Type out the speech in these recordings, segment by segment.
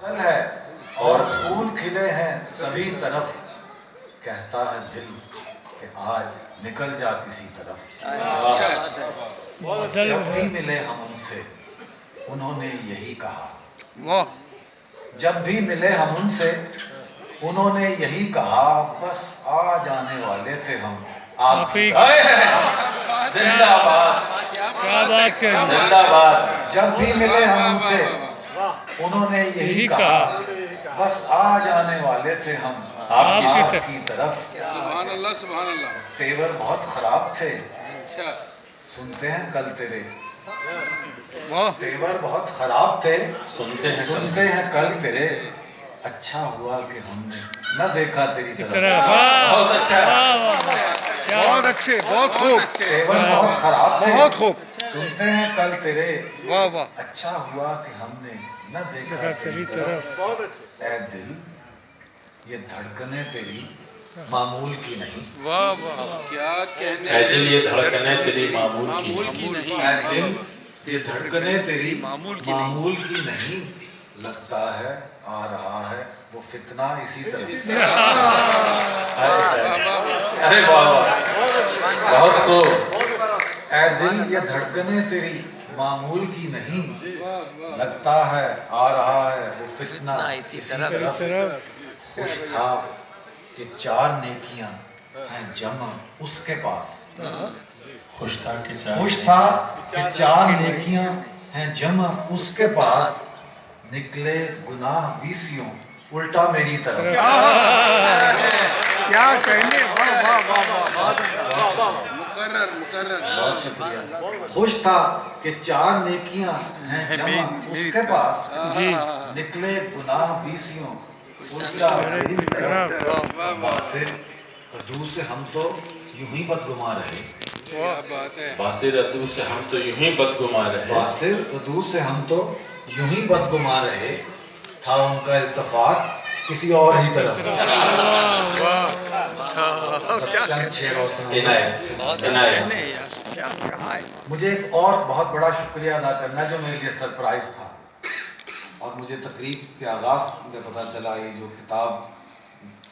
کل ہے اور پھول کھلے ہیں سبھی طرف، کہتا ہے دل کہ آج نکل جا کسی طرف۔ جب بھی ملے ہم ان سے انہوں نے یہی کہا، جب بھی ملے ہم ان سے انہوں نے یہی کہا، بس آ جانے والے تھے ہم آپ کی طرف۔ زندہ باد، زندہ باد۔ جب بھی ملے ہم ان سے انہوں نے یہی کہا، بس آ جانے والے تھے ہم آپ کی طرف۔ سبحان اللہ سبحان اللہ۔ تیور بہت خراب تھے، سنتے ہیں کل تیرے۔ تیور بہت خراب تھے، سنتے ہیں کل تیرے۔ اچھا ہوا کہ ہم نے نہ دیکھا تیری طرف۔ بہت اچھا، بہت اچھے، بہت خوب۔ تیور بہت خراب تھے، بہت خوب۔ سنتے ہیں کل تیرے۔ واہ واہ، اچھا ہوا کہ ہم نے نہ دیکھا تیری طرف۔ بہت اچھے۔ اے دل یہ دھڑکنیں تیری معمول کی نہیں۔ واہ واہ، کیا کہنے، اے دل یہ دھڑکنیں تیری معمول کی معمول نہیں۔ کی نہیں۔ اے دل یہ دھڑکنیں تیری معمول کی نہیں، لگتا ہے آ رہا ہے وہ فتنہ اسی طرف۔ ارے واہ واہ، بہت خوب۔ اے دل یہ دھڑکنیں تیری معمول کی نہیں، لگتا ہے آ رہا ہے وہ فتنہ اسی طرف۔ خوش تھا کہ چار نیکیاں ہیں جمع اس کے پاس، خوش تھا کہ چار خوش تھا کہ چار نیکیاں ہیں جمع اس کے پاس، نکلے گناہ بیسیوں الٹا میری طرف۔ کیا کہنے، واہ واہ واہ واہ۔ مقرر مقرر۔ بہت شکریہ۔ خوش تھا کہ چار نیکیاں ہیں جمع اس کے پاس، نکلے گناہ بیسیوں الٹا میری طرف۔ باسر ردو سے ہم تو یوں ہی بدگماں رہے، کیا بات ہے۔ باسر ردو سے ہم تو یوں ہی بدگماں رہے۔ باسر ردو سے ہم تو یوں ہی بدگماں رہے، تھا ان کا التفات کسی اور ہی طرف۔ بس چند شعروں سے عنایت عنایت۔ مجھے ایک اور بہت بڑا شکریہ ادا کرنا ہے جو میرے لیے سرپرائز تھا، اور مجھے تقریب کے آغاز میں پتہ چلا یہ جو کتاب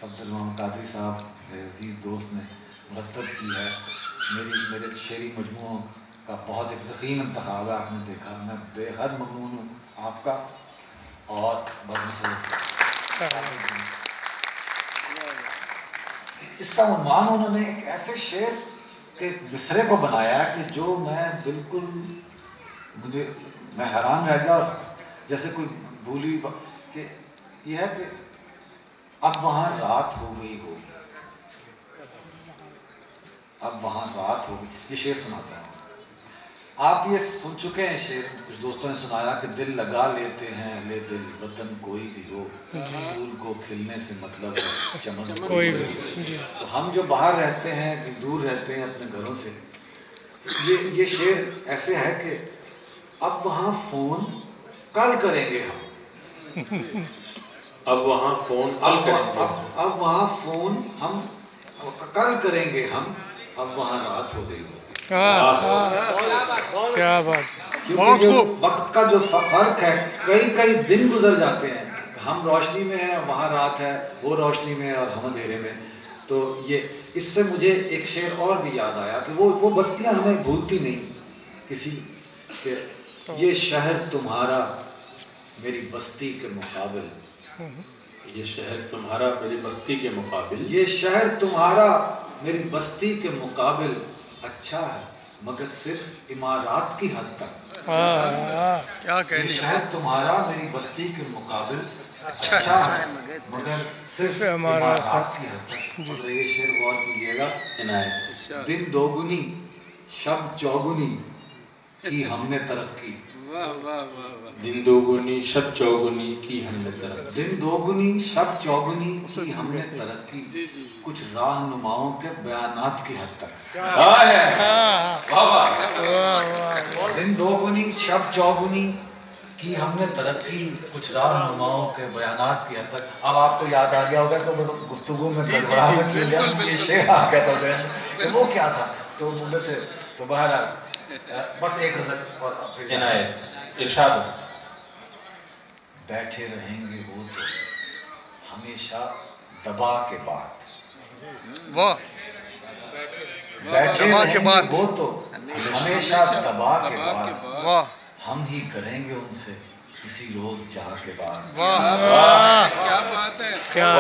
صفدر محمد قادری صاحب میرے عزیز دوست نے مرتب کی ہے، میرے شعری مجموعوں کا بہت ایک ضخیم انتخاب ہے، آپ نے دیکھا۔ میں بے حد ممنون ہوں آپ کا، اور اس کا عنوان انہوں نے ایک ایسے شعر کے مصرے کو بنایا ہے کہ جو میں بالکل میں حیران رہ گیا، جیسے کوئی بھولی کہ یہ ہے کہ اب وہاں رات ہو گئی ہوگی، اب وہاں رات ہو گئی۔ یہ شعر سناتا ہوں، آپ یہ سن چکے ہیں شعر، کچھ دوستوں نے سنایا کہ دل لگا لیتے ہیں لے دل وطن کوئی بھی ہو، پھول کو کھلنے سے مطلب چمن کوئی بھی ہو۔ تو ہم جو باہر رہتے ہیں، دور رہتے ہیں اپنے گھروں سے، یہ شعر ایسے ہے کہ اب وہاں فون کل کریں گے ہم، اب وہاں فون کل کریں گے۔ اب وہاں فون ہم کل کریں گے ہم، اب وہاں رات ہو گئی ہوگی۔ کیا بات، کیونکہ جو وقت کا جو فرق ہے، کئی دن گزر جاتے ہیں، ہم روشنی میں ہیں وہاں رات ہے، وہ روشنی میں اور ہم اندھیرے میں۔ تو یہ اس سے مجھے ایک شعر اور بھی یاد آیا کہ وہ بستیاں ہمیں بھولتی نہیں کسی کہ یہ شہر تمہارا میری بستی کے مقابل، یہ شہر تمہارا میری بستی کے مقابل، یہ شہر تمہارا میری بستی کے مقابل اچھا ہے مگر صرف عمارات کی حد تک۔ کیا یہ کہنے، شہر تمہارا میری بستی کے مقابل اچھا ہے مگر صرف عمارات کی حد تک۔ مگر یہ شعر غور کیجیے گا، عنایت۔ دن دوگنی شب چوگنی کی ہم نے ترقی، واہ واہ واہ واہ۔ دن دوگنی شب چوگنی کی ہم نے ترقی، دن دوگنی شب چوگنی کی ہم نے ترقی، جی جی۔ کچھ راہنماؤں کے بیانات کی حد تک۔ دن دوگنی شب چوگنی کی ہم نے ترقی، کچھ راہنماؤں کے بیانات کی حد تک۔ اب آپ کو یاد آ گیا ہوگا کہ گفتگو میں گڑبڑاہٹ کی وجہ سے یہ شعر آ گیا تھا ذہن میں کہ وہ کیا تھا، تو مجھے سے تو بہرحال بس ایک غزل اور پھر عنایت ارشاد۔ बैठे रहेंगे वो तो हमेशा दबा के बाद, वाह बैठे दबा के रहेंगे बाद। वो तो हमेशा दबा के बाद, वाह हम ही करेंगे उनसे किसी रोज जा के बाद। वाह क्या बात है, क्या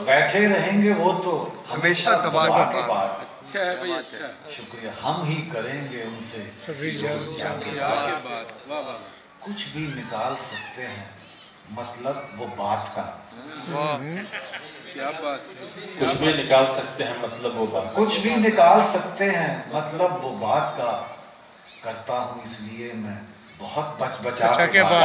बैठे रहेंगे वो तो हमेशा दबा के बाद। अच्छा है भाई, अच्छा, शुक्रिया, हम ही करेंगे उनसे किसी रोज जा के क्या बाद। के बात, वाह वाह कुछ भी निकाल सकते हैं मतलब वो बात का, वाह क्या बात, कुछ भी निकाल सकते हैं मतलब वो बात। कुछ भी निकाल सकते हैं मतलब वो बात का, करता हूँ इसलिए मैं बहुत बचा अच्छा के के बात। बाद।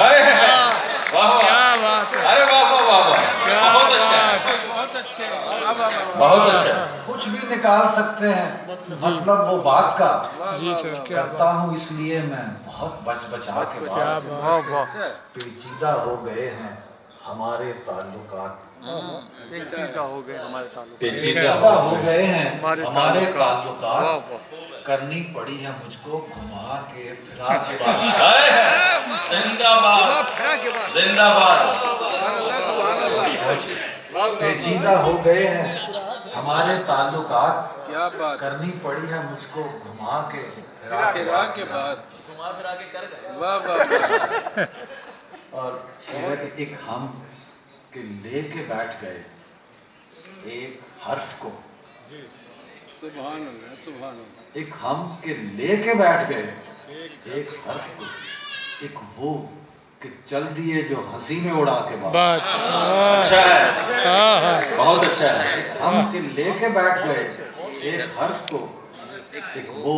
वाह वाह, क्या बात है, अरे वाह वाह वाह वाह, क्या बहुत अच्छा है, बहुत अच्छे, वाह वाह वाह, बहुत अच्छा है। कुछ भी निकाल सकते हैं मतलब वो बात का, जी सर क्या करता हूँ इसलिए मैं बहुत बचा के क्या बात। वाह वाह अच्छा है, पेचीदा हो गए हैं हमारे ताल्लुकात, पेचीदा हो गए हमारे ताल्लुक, पेचीदा पेचीदा हो गए हैं हमारे हमारे वाह ताल्लुकात, वाह करनी पड़ी है मुझको घुमा के फिरा के बाद। जिंदाबाद फिरा के बाद। जिंदाबाद। पेचीदा हो गए हैं हमारे ताल्लुकात, क्या बात, करनी पड़ी है मुझको घुमा के फिरा के फिरा बाद। के बाद, वाह वाह वाह, और शेर के एक हम के लेके बैठ गए एक हर्फ को, सुभान अल्लाह, सुभान अल्लाह, एक हम के लेके बैठ गए एक हर्फ को, एक वो कि चल दिए जो हंसी में उड़ा के बाद। बात अच्छा है, हाँ बहुत अच्छा है। एक हम के लेके बैठ गए एक हर्फ को, एक वो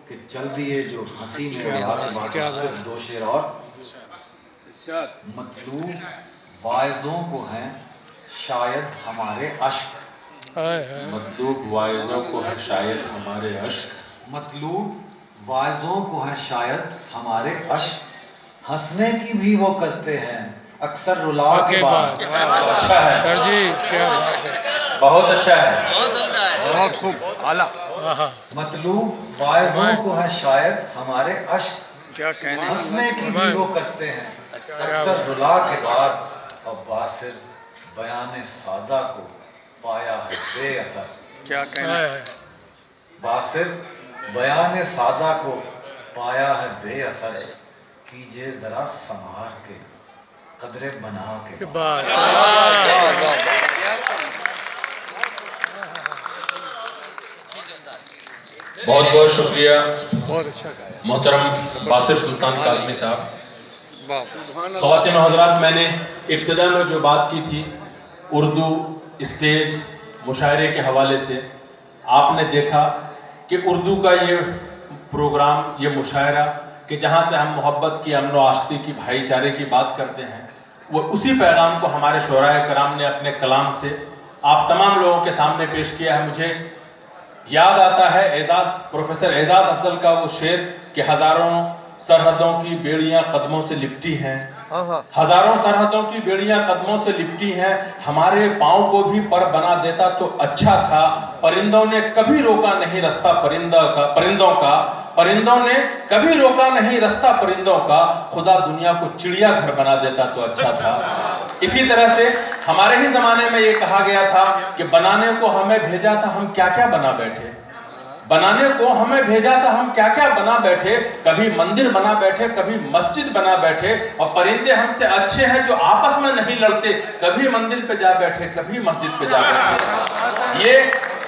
कि चल दिए जो हंसी में उड़ा के बाद। क्या सिर्फ दो शेर और। इरशाद, मतलूब वाइजों को हैं शायद हमारे अश्क, मतलूब वाइजों को है शायद हमारे अश्क, मतलूब वाइजों को हैं शायद हमारे अश्क, हंसने की भी वो करते हैं अक्सर रुला के बाद। अच्छा है, सर जी क्या बात है, बहुत अच्छा है। बहुत खूब आला। मतलूब वाइजों को हैं शायद हमारे अश्क, क्या कहने, हंसने की भी वो करते हैं अक्सर रुला के बाद। और बासिर बयान सादा को पाया है बेअसर, क्या कहने, बासिर बयान सादा को पाया है बेअसर, कीजिए जरा संभार के कदरे बना के बाद। बहुत बहुत शुक्रिया बहुत अच्छा गाया, मोहतरम बासिर सुल्तान काज़मी साहब। वाह ख़वातीन और हज़रात, मैंने इब्तिदा में जो बात की थी उर्दू स्टेज मुशायरे के हवाले से, आपने देखा कि उर्दू का ये प्रोग्राम, ये मुशायरा कि जहाँ से हम मोहब्बत की, अमन व आशिकी की, भाईचारे की बात करते हैं, वो उसी पैगाम को हमारे शोराए कराम ने अपने कलाम से आप तमाम लोगों के सामने पेश किया है। मुझे याद आता है प्रोफेसर एजाज अफजल का वो शेर कि हजारों सरहदों की बेड़ियां कदमों से लिपटी हैं, हजारों सरहदों की बेड़ियां कदमों से लिपटी हैं, हमारे पाँव को भी पर बना देता तो अच्छा था, परिंदों ने कभी रोका नहीं रास्ता परिंदों का, परिंदों ने कभी रोका नहीं रास्ता परिंदों का, खुदा दुनिया को चिड़िया घर बना देता तो अच्छा था। इसी तरह से हमारे ही जमाने में ये कहा गया था कि बनाने को हमें भेजा था, हम क्या क्या बना बैठे, बनाने को हमें भेजा था, हम क्या क्या बना बैठे, कभी मंदिर बना बैठे, कभी मस्जिद बना बैठे, और परिंदे हमसे अच्छे हैं जो आपस में नहीं लड़ते, कभी मंदिर पे जा बैठे, कभी मस्जिद पे जा बैठे। ये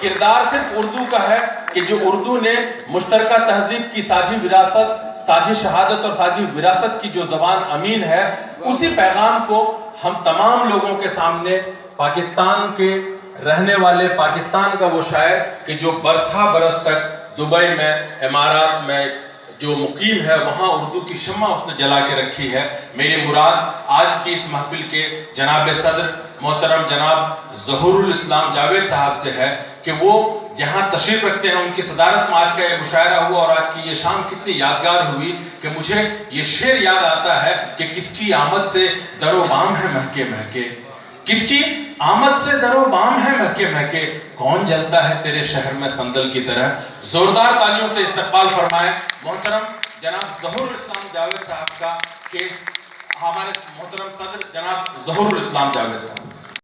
किरदार सिर्फ उर्दू का है कि जो उर्दू ने मुश्तरका तहजीब की साझी विरासत, साझी शहादत और साझी विरासत की जो जबान अमीन है, उसी पैगाम को हम तमाम लोगों के सामने, पाकिस्तान के रहने वाले, पाकिस्तान का वो शायर कि जो बरसा बरस तक दुबई में, इमारात में जो मुकीम है, वहाँ उर्दू की शम्मा उसने जला के रखी है। मेरी मुराद आज की इस महफिल के जनाब सदर मोहतरम जनाब ज़हूरुल इस्लाम जावेद साहब से है कि वो जहाँ तशरीफ रखते हैं, उनकी सदारत में आज का ये मुशायरा हुआ और आज की ये शाम कितनी यादगार हुई कि मुझे ये शेर याद आता है कि किसकी आमद से दरो बाम है महके महके, किसकी आमद से दरो बाम है महके महके, कौन जलता है तेरे शहर में संदल की तरह। जोरदार तालियों से इस्तकबाल फरमाएं मोहतरम जनाब ज़हूरुल इस्लाम जावेद साहब का कि हमारे मोहतरम सदर जनाब ज़हूरुल इस्लाम जावेद साहब।